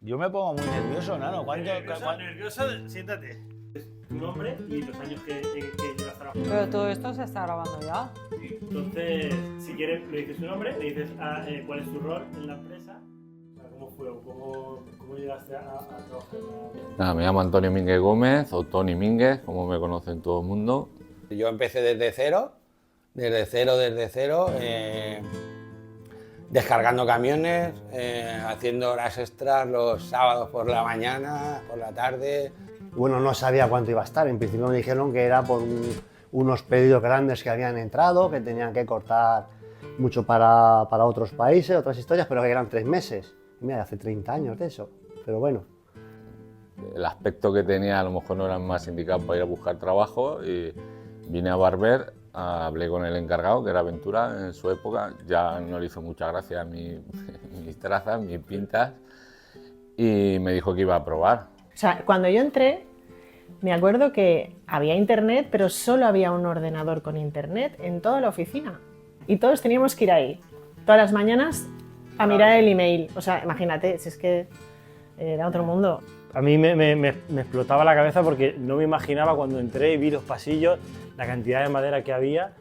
Yo me pongo muy nervioso, Nano. Nervioso, siéntate. Tu nombre y los años que llevas trabajando. Pero todo esto se está grabando ya. Sí. Entonces, si quieres, le dices tu nombre, le dices cuál es tu rol en la empresa, cómo fue o cómo llegaste a trabajar. Nada, me llamo Antonio Mínguez Gómez, o Tony Mínguez, como me conocen todo el mundo. Yo empecé desde cero, descargando camiones, haciendo horas extras los sábados por la mañana, por la tarde. Bueno, no sabía cuánto iba a estar. En principio me dijeron que era por unos pedidos grandes que habían entrado, que tenían que cortar mucho para otros países, otras historias, pero que eran 3 meses. Mira, hace 30 años de eso, pero bueno. El aspecto que tenía a lo mejor no era el más indicado para ir a buscar trabajo y vine a Barber, hablé con el encargado, que era Ventura en su época, ya no le hizo mucha gracia mis trazas, mis pintas, y me dijo que iba a probar. O sea, cuando yo entré, me acuerdo que había internet, pero solo había un ordenador con internet en toda la oficina. Y todos teníamos que ir ahí, todas las mañanas, a mirar el email. O sea, imagínate, si es que era otro mundo. A mí me explotaba la cabeza porque no me imaginaba cuando entré y vi los pasillos, la cantidad de madera que había,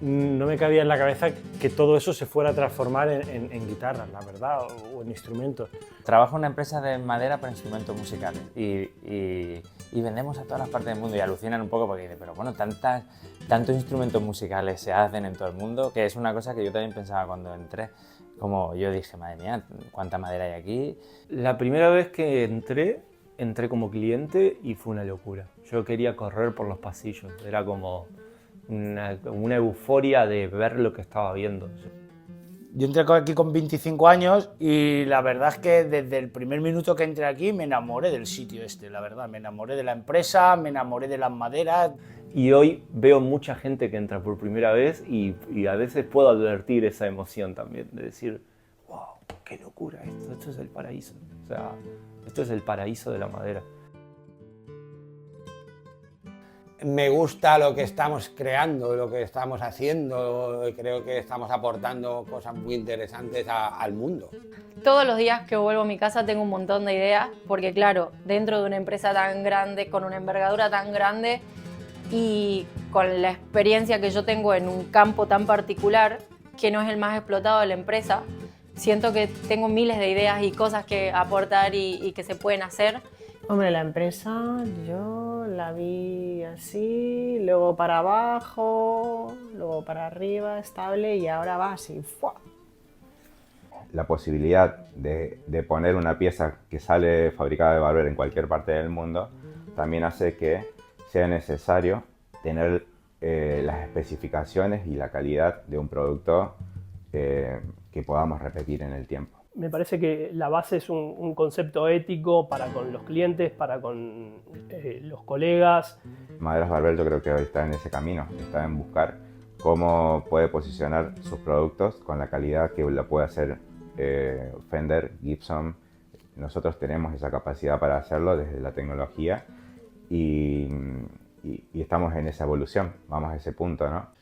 no me cabía en la cabeza que todo eso se fuera a transformar en guitarras, la verdad, o en instrumentos. Trabajo en una empresa de madera para instrumentos musicales y vendemos a todas las partes del mundo y alucinan un poco porque dicen, pero bueno, tantos instrumentos musicales se hacen en todo el mundo, que es una cosa que yo también pensaba cuando entré. Como yo dije, madre mía, cuánta madera hay aquí. La primera vez que entré como cliente y fue una locura. Yo quería correr por los pasillos, era como una euforia de ver lo que estaba viendo. Yo entré aquí con 25 años y la verdad es que desde el primer minuto que entré aquí me enamoré del sitio este, la verdad. Me enamoré de la empresa, me enamoré de las maderas. Y hoy veo mucha gente que entra por primera vez y a veces puedo advertir esa emoción también, de decir, wow, qué locura esto es el paraíso. O sea, esto es el paraíso de la madera. Me gusta lo que estamos creando, lo que estamos haciendo, creo que estamos aportando cosas muy interesantes al mundo. Todos los días que vuelvo a mi casa tengo un montón de ideas, porque claro, dentro de una empresa tan grande, con una envergadura tan grande y con la experiencia que yo tengo en un campo tan particular, que no es el más explotado de la empresa, siento que tengo miles de ideas y cosas que aportar y que se pueden hacer. Hombre, la empresa yo la vi así, luego para abajo, luego para arriba, estable, y ahora va así. ¡Fua! La posibilidad de poner una pieza que sale fabricada de Barber en cualquier parte del mundo también hace que sea necesario tener las especificaciones y la calidad de un producto que podamos repetir en el tiempo. Me parece que la base es un concepto ético para con los clientes, para con los colegas. Maderas Barber yo creo que hoy está en ese camino, está en buscar cómo puede posicionar sus productos con la calidad que la puede hacer Fender, Gibson. Nosotros tenemos esa capacidad para hacerlo desde la tecnología y estamos en esa evolución, vamos a ese punto, ¿no?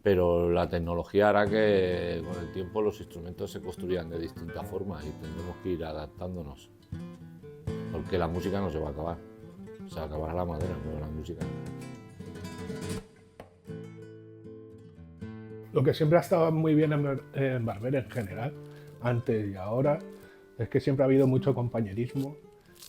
Pero la tecnología hará que con el tiempo los instrumentos se construyan de distintas formas y tendremos que ir adaptándonos. Porque la música no se va a acabar. Se acabará la madera, pero la música. Lo que siempre ha estado muy bien en Barber en general, antes y ahora, es que siempre ha habido mucho compañerismo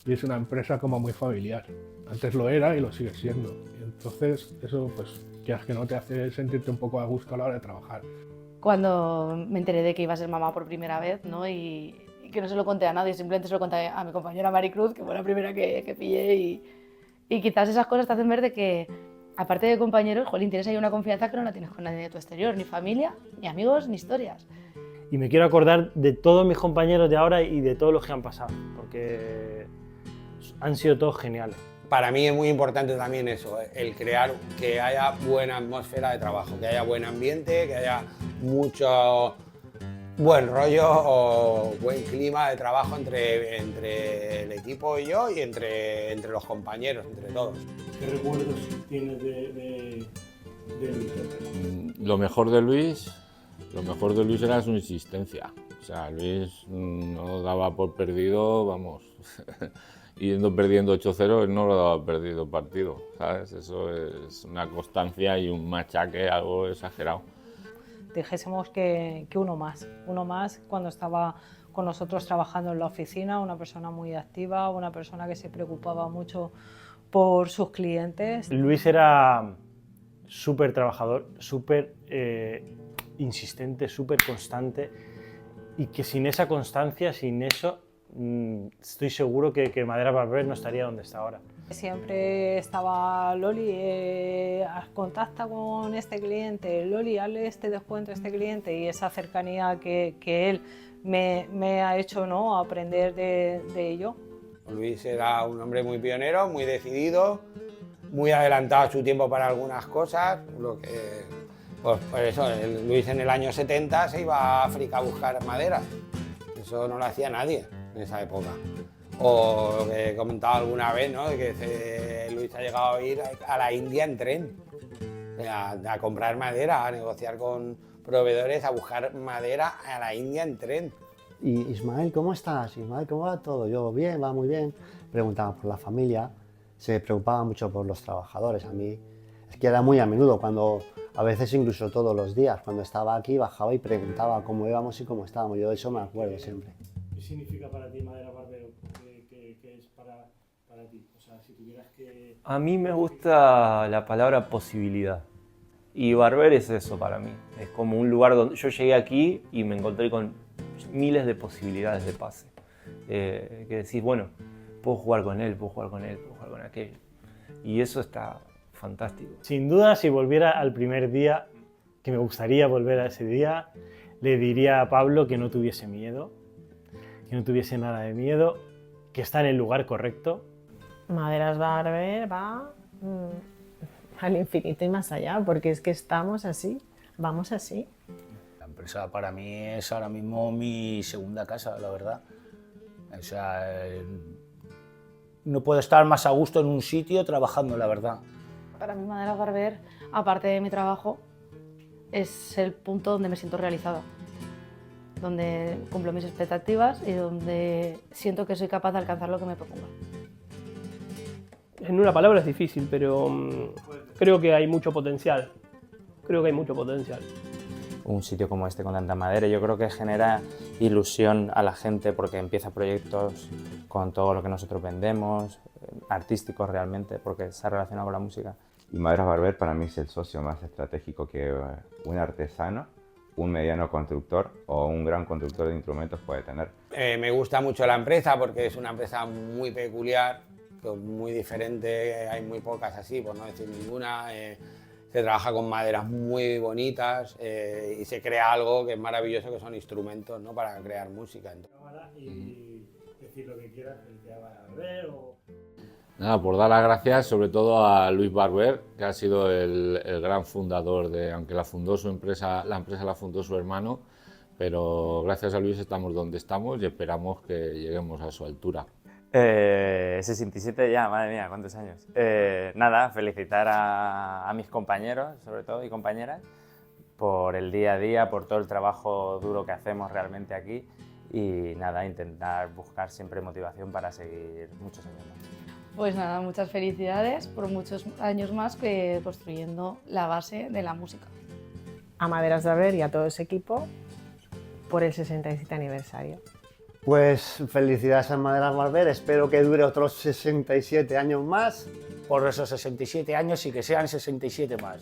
y es una empresa como muy familiar. Antes lo era y lo sigue siendo. Y entonces eso, pues, que no te hace sentirte un poco a gusto a la hora de trabajar. Cuando me enteré de que iba a ser mamá por primera vez, ¿no? y que no se lo conté a nadie, simplemente se lo conté a mi compañera Maricruz, que fue la primera que pillé, y quizás esas cosas te hacen ver de que, aparte de compañeros, jolín, tienes ahí una confianza que no la tienes con nadie de tu exterior, ni familia, ni amigos, ni historias. Y me quiero acordar de todos mis compañeros de ahora y de todos los que han pasado, porque han sido todos geniales. Para mí es muy importante también eso, el crear que haya buena atmósfera de trabajo, que haya buen ambiente, que haya mucho buen rollo o buen clima de trabajo entre el equipo y yo y entre los compañeros, entre todos. ¿Qué recuerdos tienes de Luis? Lo mejor de Luis era su insistencia. O sea, Luis no daba por perdido, vamos, yendo perdiendo 8-0, él no lo daba perdido partido, ¿sabes? Eso es una constancia y un machaque algo exagerado. Dijésemos que uno más cuando estaba con nosotros trabajando en la oficina, una persona muy activa, una persona que se preocupaba mucho por sus clientes. Luis era súper trabajador, súper insistente, súper constante, y que sin esa constancia, sin eso, estoy seguro que Maderas Barber no estaría donde está ahora. Siempre estaba Loli, contacta con este cliente, Loli, hazle este descuento a este cliente, y esa cercanía que él me ha hecho, ¿no?, aprender de ello. Luis era un hombre muy pionero, muy decidido, muy adelantado a su tiempo para algunas cosas. Pues eso, Luis en el año 70 se iba a África a buscar madera. Eso no lo hacía nadie en esa época. O lo que he comentado alguna vez, ¿no?, de que Luis ha llegado a ir a la India en tren, a comprar madera, a negociar con proveedores, a buscar madera a la India en tren. Y Ismael, ¿cómo estás? Ismael, ¿cómo va todo? Yo, bien, va muy bien. Preguntaba por la familia, se preocupaba mucho por los trabajadores. A mí es que era muy a menudo, cuando a veces incluso todos los días, cuando estaba aquí bajaba y preguntaba cómo íbamos y cómo estábamos. Yo de eso me acuerdo siempre. ¿Qué significa para ti Maderas Barber? ¿Qué es para ti? O sea, si tuvieras que... A mí me gusta la palabra posibilidad. Y Barber es eso para mí. Es como un lugar donde yo llegué aquí y me encontré con miles de posibilidades de pase. Que decís, bueno, puedo jugar con él, puedo jugar con él, puedo jugar con aquello. Y eso está fantástico. Sin duda, si volviera al primer día, que me gustaría volver a ese día, le diría a Pablo que no tuviese miedo, que no tuviese nada de miedo, que está en el lugar correcto. Maderas Barber va al infinito y más allá, porque es que estamos así, vamos así. La empresa para mí es ahora mismo mi segunda casa, la verdad. O sea, no puedo estar más a gusto en un sitio trabajando, la verdad. Para mí Maderas Barber, aparte de mi trabajo, es el punto donde me siento realizada, donde cumplo mis expectativas y donde siento que soy capaz de alcanzar lo que me proponga. En una palabra es difícil, pero creo que hay mucho potencial. Creo que hay mucho potencial. Un sitio como este con tanta madera, yo creo que genera ilusión a la gente porque empieza proyectos con todo lo que nosotros vendemos, artísticos realmente, porque se ha relacionado con la música. Y Maderas Barber para mí es el socio más estratégico que un artesano, un mediano constructor o un gran constructor de instrumentos puede tener. Me gusta mucho la empresa porque es una empresa muy peculiar, muy diferente, hay muy pocas así, por no decir ninguna. Se trabaja con maderas muy bonitas y se crea algo que es maravilloso, que son instrumentos, ¿no?, para crear música. Y decir lo que quieras, el que haga Barber o... Nada, por dar las gracias sobre todo a Luis Barber, que ha sido el gran fundador de, aunque la empresa la fundó su hermano, pero gracias a Luis estamos donde estamos y esperamos que lleguemos a su altura. 67 ya, madre mía, cuántos años. Nada, felicitar a mis compañeros, sobre todo, y compañeras, por el día a día, por todo el trabajo duro que hacemos realmente aquí, y nada, intentar buscar siempre motivación para seguir muchos años más. Pues nada, muchas felicidades por muchos años más que construyendo la base de la música. A Maderas Barber y a todo ese equipo por el 67 aniversario. Pues felicidades a Maderas Barber, espero que dure otros 67 años más. Por esos 67 años y que sean 67 más.